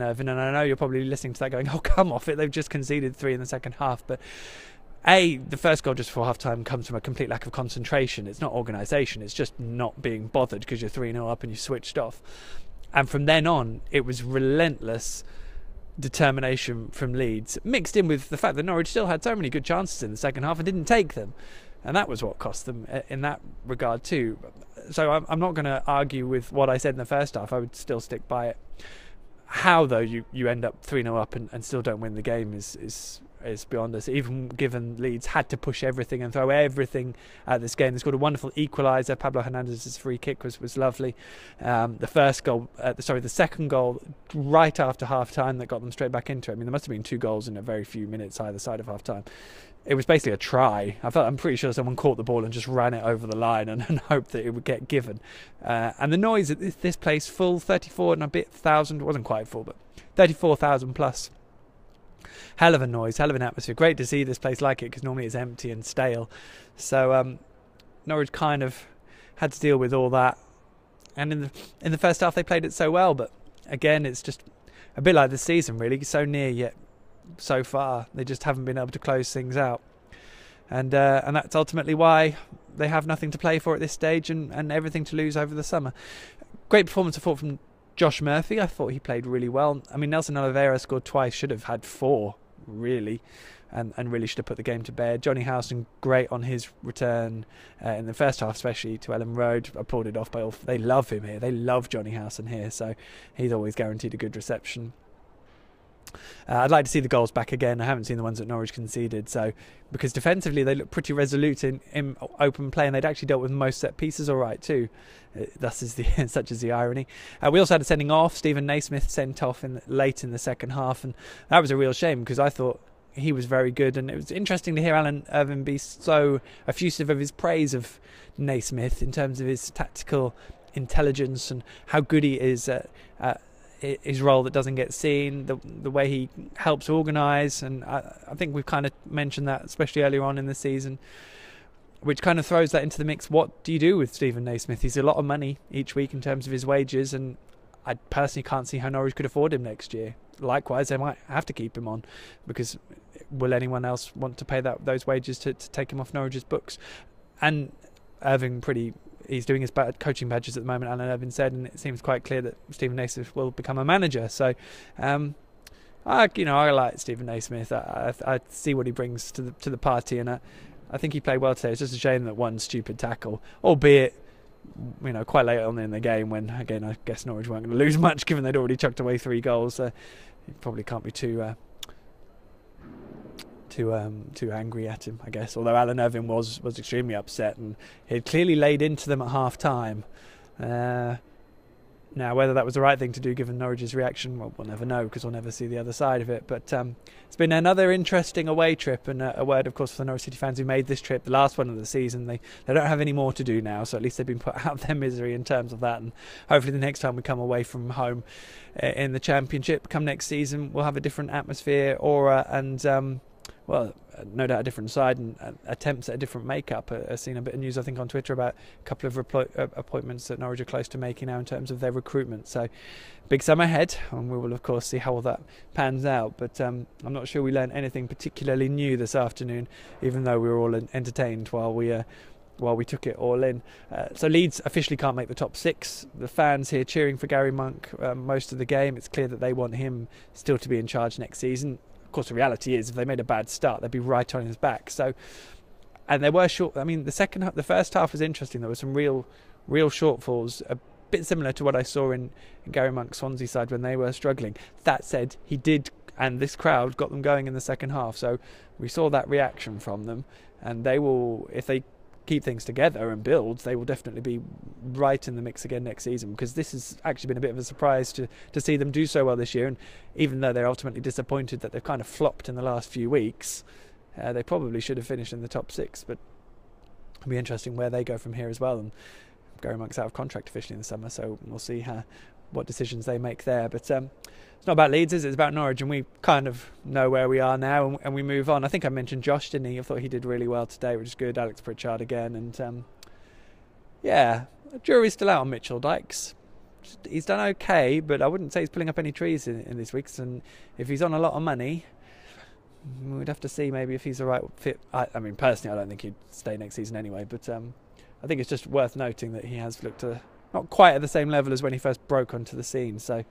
Irvine, and I know you're probably listening to that going, oh, come off it, they've just conceded 3 in the second half. But the first goal just before half-time comes from a complete lack of concentration. It's not organisation, it's just not being bothered because you're 3-0 up and you switched off. And from then on, it was relentless determination from Leeds, mixed in with the fact that Norwich still had so many good chances in the second half and didn't take them. And that was what cost them in that regard too. So I'm not going to argue with what I said in the first half. I would still stick by it. How, though, you end up 3-0 up and still don't win the game is beyond us, even given Leeds had to push everything and throw everything at this game. They scored a wonderful equaliser. Pablo Hernandez's free kick was lovely. The second goal right after half-time that got them straight back into it. I mean, there must have been 2 goals in a very few minutes either side of half-time. It was basically a try. I'm pretty sure someone caught the ball and just ran it over the line and hoped that it would get given. And the noise at this place, full 34 and a bit thousand, it wasn't quite full, but 34,000 plus. Hell of a noise, hell of an atmosphere. Great to see this place like it, because normally it's empty and stale. So Norwich kind of had to deal with all that. And in the first half they played it so well, but again it's just a bit like this season really, so near yet so far. They just haven't been able to close things out. And that's ultimately why they have nothing to play for at this stage and everything to lose over the summer. Great performance, I thought, from Josh Murphy. I thought he played really well. I mean, Nelson Oliveira scored twice, should have had 4, really, and really should have put the game to bed. Johnny Howson, great on his return in the first half, especially to Elland Road. Applauded off by all. They love him here. They love Johnny Howson here, so he's always guaranteed a good reception. I'd like to see the goals back again. I haven't seen the ones that Norwich conceded, because defensively they look pretty resolute in open play, and they'd actually dealt with most set pieces all right too. Such is the irony. We also had a sending off. Stephen Naismith sent off late in the second half, and that was a real shame because I thought he was very good, and it was interesting to hear Alan Irvine be so effusive of his praise of Naismith in terms of his tactical intelligence and how good he is at his role that doesn't get seen, the way he helps organise. And I think we've kind of mentioned that, especially earlier on in the season, which kind of throws that into the mix. What do you do with Stephen Naismith? He's a lot of money each week in terms of his wages, and I personally can't see how Norwich could afford him next year. Likewise, they might have to keep him on, because will anyone else want to pay those wages to take him off Norwich's books? And Irving he's doing his coaching badges at the moment, Alan Irvine said, and it seems quite clear that Stephen Naismith will become a manager. So, I like Stephen Naismith. I see what he brings to the party, and I think he played well today. It's just a shame that one stupid tackle, albeit quite late on in the game, when again I guess Norwich weren't going to lose much given they'd already chucked away 3 goals. You probably can't be too angry at him, I guess. Although Alan Irvine was extremely upset, and he'd clearly laid into them at half time. Now, whether that was the right thing to do given Norwich's reaction, well, we'll never know, because we'll never see the other side of it. But it's been another interesting away trip, and a word, of course, for the Norwich City fans who made this trip, the last one of the season. They don't have any more to do now, so at least they've been put out of their misery in terms of that. And hopefully the next time we come away from home in the Championship, come next season, we'll have a different atmosphere, aura, and no doubt a different side, and attempts at a different makeup. I've seen a bit of news, I think, on Twitter about a couple of appointments that Norwich are close to making now in terms of their recruitment. So, big summer ahead, and we will, of course, see how all that pans out. But I'm not sure we learned anything particularly new this afternoon, even though we were all entertained while we took it all in. So Leeds officially can't make the top 6. The fans here cheering for Gary Monk most of the game. It's clear that they want him still to be in charge next season. Of course, the reality is, if they made a bad start, they'd be right on his back. So, and they were short. I mean, the first half was interesting. There were some real shortfalls, a bit similar to what I saw in Gary Monk's Swansea side when they were struggling. That said, he did, and this crowd got them going in the second half. So we saw that reaction from them, and they will, if they keep things together and build, they will definitely be right in the mix again next season, because this has actually been a bit of a surprise to see them do so well this year. And even though they're ultimately disappointed that they've kind of flopped in the last few weeks, they probably should have finished in the top 6. But it'll be interesting where they go from here as well. And Gary Monk's out of contract officially in the summer, so we'll see what decisions they make there. But it's not about Leeds, is it? It's about Norwich, and we kind of know where we are now, and we move on. I think I mentioned Josh, didn't he? I thought he did really well today, which is good. Alex Pritchard again, and jury's still out on Mitchell Dykes. he's done okay, but I wouldn't say he's pulling up any trees in these weeks. And if he's on a lot of money, we'd have to see maybe if he's the right fit. I mean, personally, I don't think he'd stay next season anyway. But I think it's just worth noting that he has looked not quite at the same level as when he first broke onto the scene. So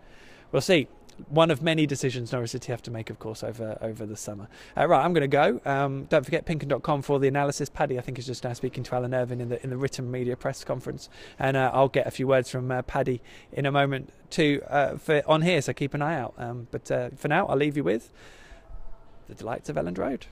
we'll see. One of many decisions Norwich City have to make, of course, over the summer. Right, I'm going to go. Don't forget Pinken.com for the analysis. Paddy, I think, is just now speaking to Alan Irvine in the written media press conference, and I'll get a few words from Paddy in a moment too on here. So keep an eye out. But for now, I'll leave you with the delights of Elland Road.